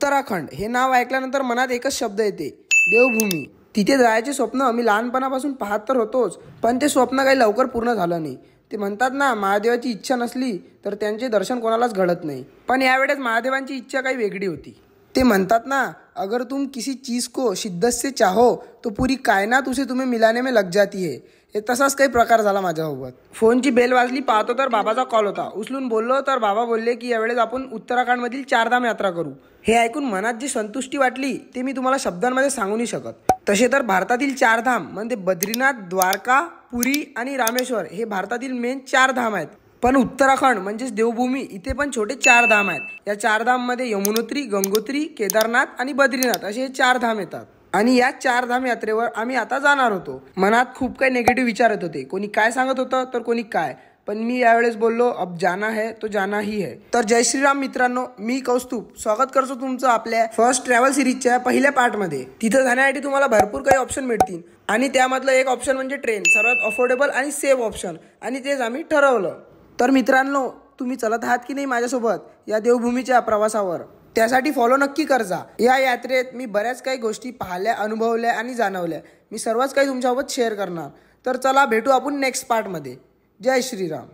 उत्तराखंड हे नाव ऐकल्यानंतर मनात एकच शब्द येते, देवभूमी। तिथे जायचे स्वप्न आम्ही लहानपणापासून पाहत तर होतोच, पण ते स्वप्न काही लवकर पूर्ण झालं नाही। ते म्हणतात ना, महादेवाची इच्छा नसली तर त्यांचे दर्शन कोणालाच घडत नाही। पण यावेळेस महादेवांची इच्छा काही वेगळी होती। ते म्हणतात ना, अगर तुम किसी चीज़ को शिद्दत से चाहो तो पूरी कायनात उसे तुम्हें मिलाने में लग जाती है। हे तसाच काही प्रकार झाला माझ्यासोबत। फोनची बेल वाजली, पाहतो तर बाबाचा कॉल होता। उचलून बोललो तर बाबा बोलले की यावेळेस आपण उत्तराखंडमधील 4 धाम यात्रा करू। हे ऐकून मनात जी संतुष्टी वाटली ते मी तुम्हाला शब्दांमध्ये सांगू नाही शकत। तसे तर भारतातील 4 धाम म्हणजे बद्रीनाथ, द्वारका, पुरी आणि रामेश्वर हे भारतातील मेन 4 धाम आहेत। पण उत्तराखंड म्हणजेच देवभूमी, इथे पण छोटे 4 धाम आहेत। या 4 धाम मध्ये यमुनोत्री, गंगोत्री, केदारनाथ आणि बद्रीनाथ असे 4 धाम येतात। आणि या 4 धाम यात्रेवर आम्ही आता जाणार होतो। मनात खूप काही नेगेटिव्ह विचार येत होते, कोणी काय सांगत होतं तर कोणी काय, पण मी यावेळेस बोललो अब जाना है तो जाना ही है। तर जय श्रीराम मित्रांनो, मी कौस्तुभ स्वागत करतो तुमचं आपल्या फर्स्ट ट्रॅव्हल सिरीजच्या पहिल्या पार्टमध्ये। तिथं जाण्यासाठी तुम्हाला भरपूर काही ऑप्शन मिळतील आणि त्यामधलं एक ऑप्शन म्हणजे ट्रेन, सर्वात अफोर्डेबल आणि सेफ ऑप्शन, आणि तेच आम्ही ठरवलं। तर मित्रांनो, तुम्ही चलत आहात की नाही माझ्यासोबत या देवभूमीच्या प्रवासावर? त्यासाठी फॉलो नक्की करजा। या यात्रेत मी बऱ्याच काही गोष्टी पाहिल्या, अनुभवल्या आणि जाणवल्या। मी सर्वच काही तुमच्यासोबत शेअर करणार। तर चला भेटू आपण नेक्स्ट पार्टमध्ये। जय श्रीराम।